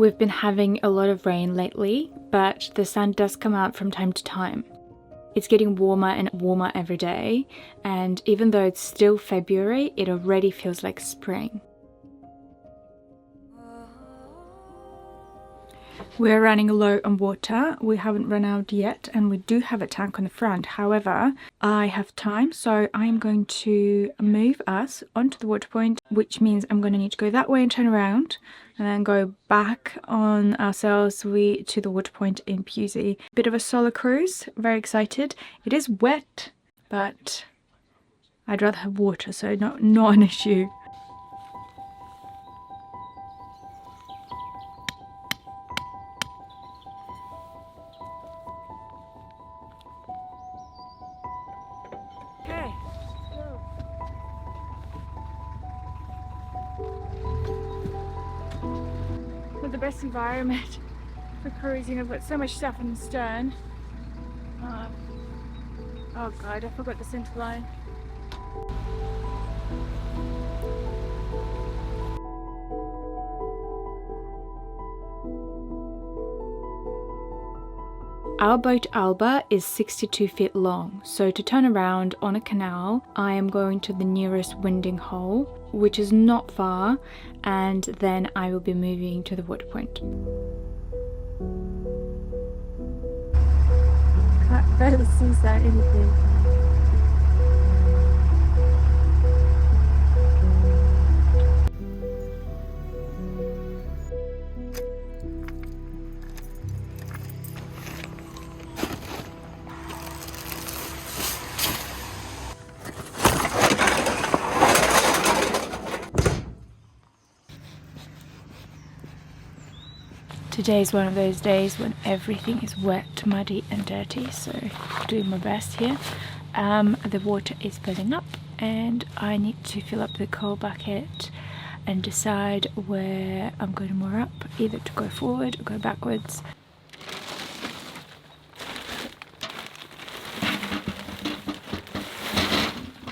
We've been having a lot of rain lately, but the sun does come out from time to time. It's getting warmer and warmer every day, and even though it's still February, it already feels like spring. We're running low on water. We haven't run out yet, and we do have a tank on the front. However, I have time, so I'm going to move us onto the water point, which means I'm going to need to go that way and turn around, and then go back on ourselves to the water point in Pusey. Bit of a solo cruise, very excited. It is wet, but I'd rather have water, so not an issue. Okay. Not the best environment for cruising. I've got so much stuff in the stern. Oh god, I forgot the center line. Our boat Alba is 62 feet long, so to turn around on a canal, I am going to the nearest winding hole, which is not far, and then I will be moving to the water point. Can't barely see anything. Today is one of those days when everything is wet, muddy and dirty, so doing my best here. The water is filling up and I need to fill up the coal bucket and decide where I'm going to moor up, either to go forward or go backwards.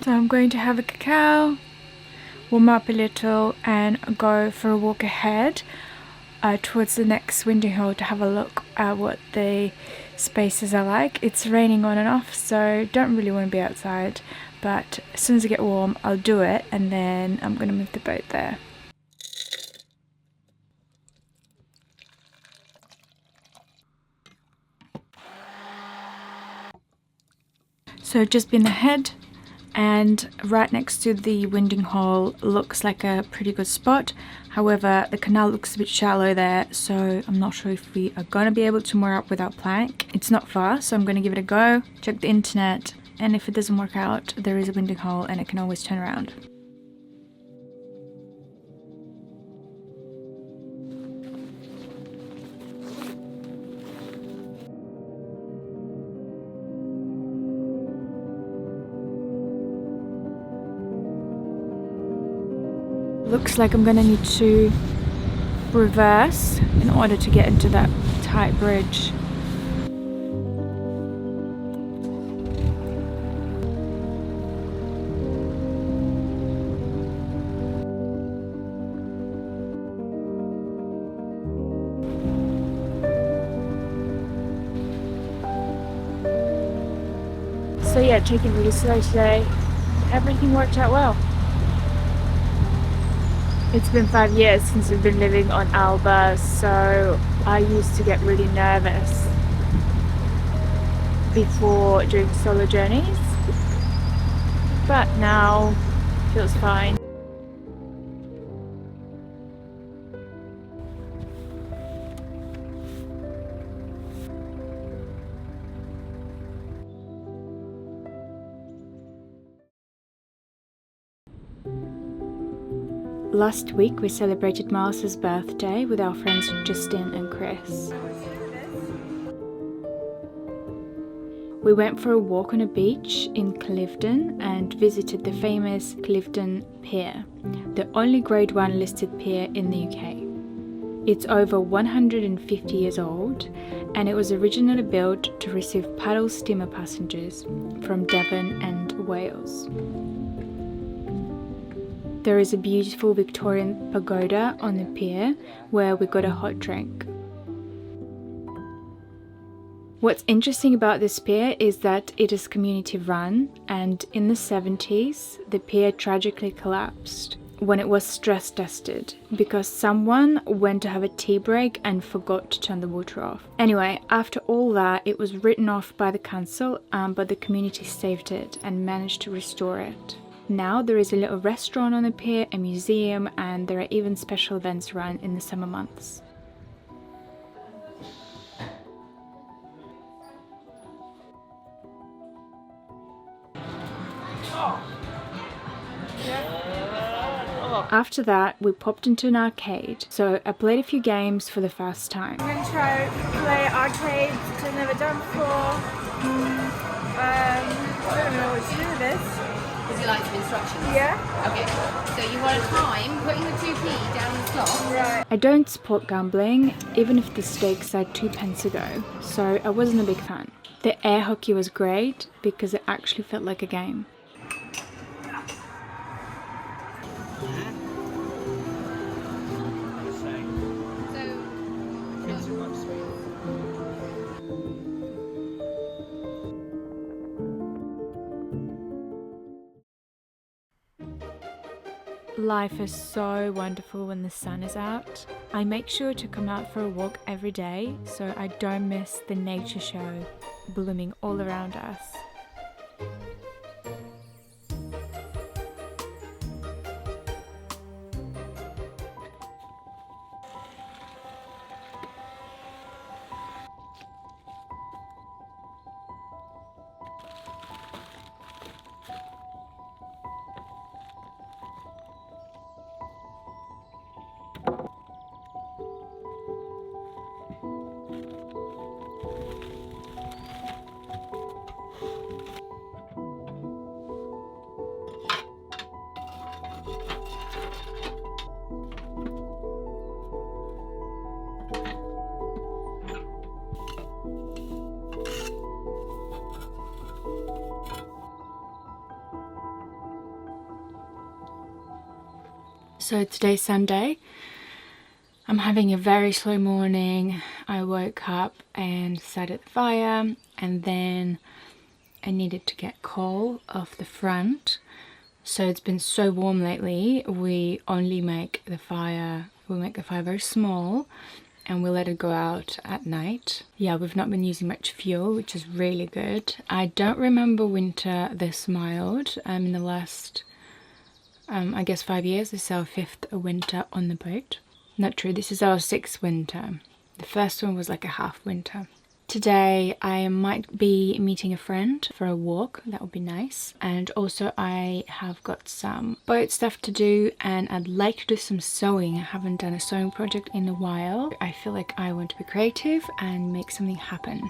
So I'm going to have a cacao, warm up a little and go for a walk ahead towards the next winding hole to have a look at what the spaces are like. It's raining on and off, so don't really want to be outside, but as soon as I get warm I'll do it and then I'm going to move the boat there. So just been ahead, and right next to the winding hole looks like a pretty good spot. However, the canal looks a bit shallow there, so I'm not sure if we are going to be able to moor up without plank. It's not far, so I'm going to give it a go, check the internet, and if it doesn't work out, there is a winding hole and I can always turn around. Looks like I'm gonna need to reverse in order to get into that tight bridge. So yeah, taking it really slow today. Everything worked out well. It's been 5 years since we've been living on Alba, so I used to get really nervous before doing solo journeys, but now it feels fine. Last week we celebrated Miles's birthday with our friends Justin and Chris. We went for a walk on a beach in Clifton and visited the famous Clifton Pier, the only Grade 1 listed pier in the UK. It's over 150 years old and it was originally built to receive paddle steamer passengers from Devon and Wales. there is a beautiful Victorian pagoda on the pier where we got a hot drink. What's interesting about this pier is that it is community run, and in the 70s the pier tragically collapsed when it was stress tested because someone went to have a tea break and forgot to turn the water off. Anyway, after all that, it was written off by the council, but the community saved it and managed to restore it. Now there is a little restaurant on the pier, a museum, and there are even special events run in the summer months. After that, we popped into an arcade, so I played a few games for the first time. I'm going to try play arcades, which I've never done before. I don't know what to do with this. Would you like some instructions? Yeah. Okay, so you want a time putting the 2p down the slot. Right. I don't support gambling, even if the stakes are 2 pence a go, so I wasn't a big fan. The air hockey was great because it actually felt like a game. Life is so wonderful when the sun is out. I make sure to come out for a walk every day so I don't miss the nature show blooming all around us. So today's Sunday. I'm having a very slow morning. I woke up and sat at the fire, and then I needed to get coal off the front. So it's been so warm lately, we only make the fire very small and we let it go out at night. Yeah, we've not been using much fuel, which is really good. I don't remember winter this mild. In the last I guess 5 years. This is our 5th winter on the boat. Not true, this is our 6th winter. The first one was like a half winter. Today I might be meeting a friend for a walk, that would be nice. And also I have got some boat stuff to do and I'd like to do some sewing. I haven't done a sewing project in a while. I feel like I want to be creative and make something happen.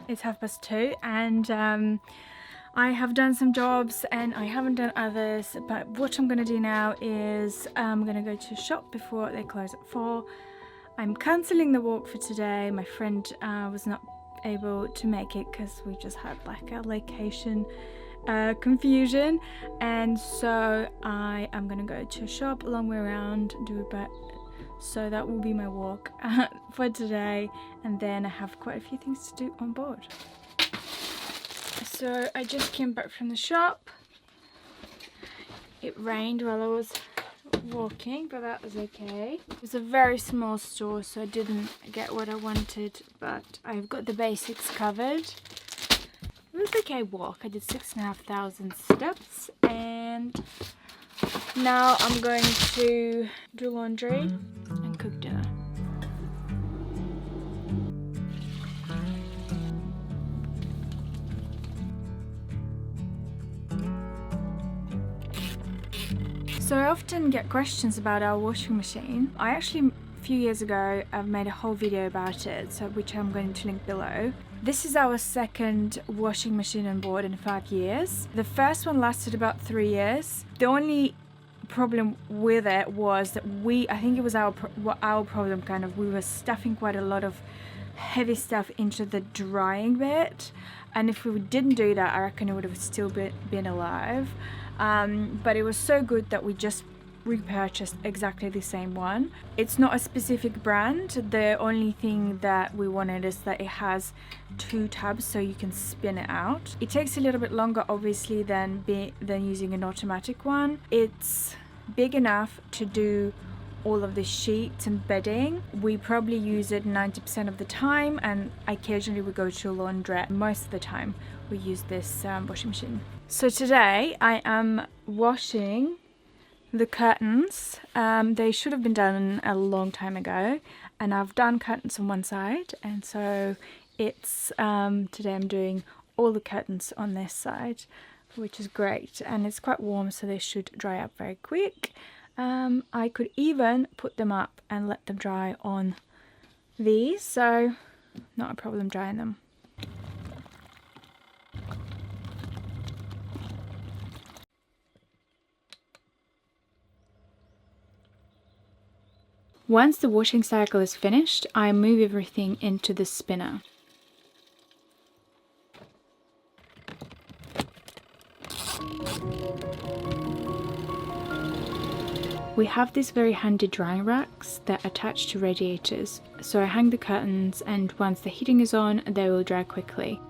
It's 2:30 and I have done some jobs and I haven't done others, but what I'm going to do now is I'm going to go to a shop before they close at 4. I'm cancelling the walk for today. My friend was not able to make it because we just had like a location confusion, and so I am going to go to a shop a long way around, do a bit. So that will be my walk for today, and then I have quite a few things to do on board. So I just came back from the shop. It rained while I was walking, but that was okay. It was a very small store, so I didn't get what I wanted, but I've got the basics covered. It was okay walk. I did 6,500 steps, and now I'm going to do laundry and cook dinner. So I often get questions about our washing machine. I actually, a few years ago, I've made a whole video about it, so which I'm going to link below. This is our second washing machine on board in 5 years. The first one lasted about 3 years. The only problem with it was that I think it was our problem kind of. We were stuffing quite a lot of heavy stuff into the drying bit, and if we didn't do that, I reckon it would have still been alive. But it was so good that we just repurchased exactly the same one. It's not a specific brand. The only thing that we wanted is that it has 2 tabs so you can spin it out. It takes a little bit longer obviously than using an automatic one. It's big enough to do all of the sheets and bedding. We probably use it 90% of the time, and occasionally we go to a laundrette. Most of the time we use this washing machine. So today I am washing the curtains. They should have been done a long time ago, and I've done curtains on one side, and so it's today I'm doing all the curtains on this side, which is great, and it's quite warm so they should dry up very quick. I could even put them up and let them dry on these, so not a problem drying them. Once the washing cycle is finished, I move everything into the spinner. We have these very handy drying racks that attach to radiators, so I hang the curtains, and once the heating is on, they will dry quickly.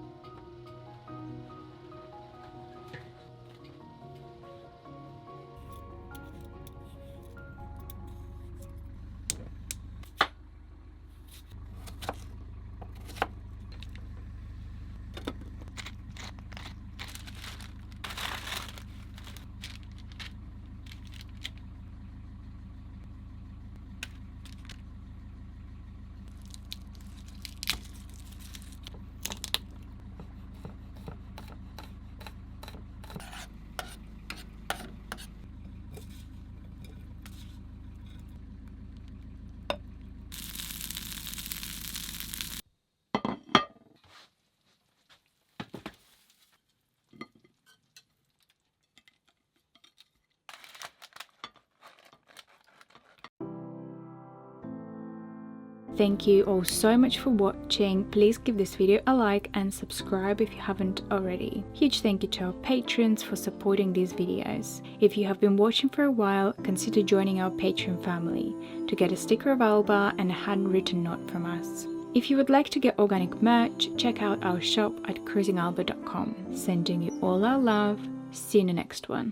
Thank you all so much for watching. Please give this video a like and subscribe if you haven't already. Huge thank you to our patrons for supporting these videos. If you have been watching for a while, consider joining our Patreon family to get a sticker of Alba and a handwritten note from us. If you would like to get organic merch, check out our shop at cruisingalba.com. Sending you all our love. See you in the next one.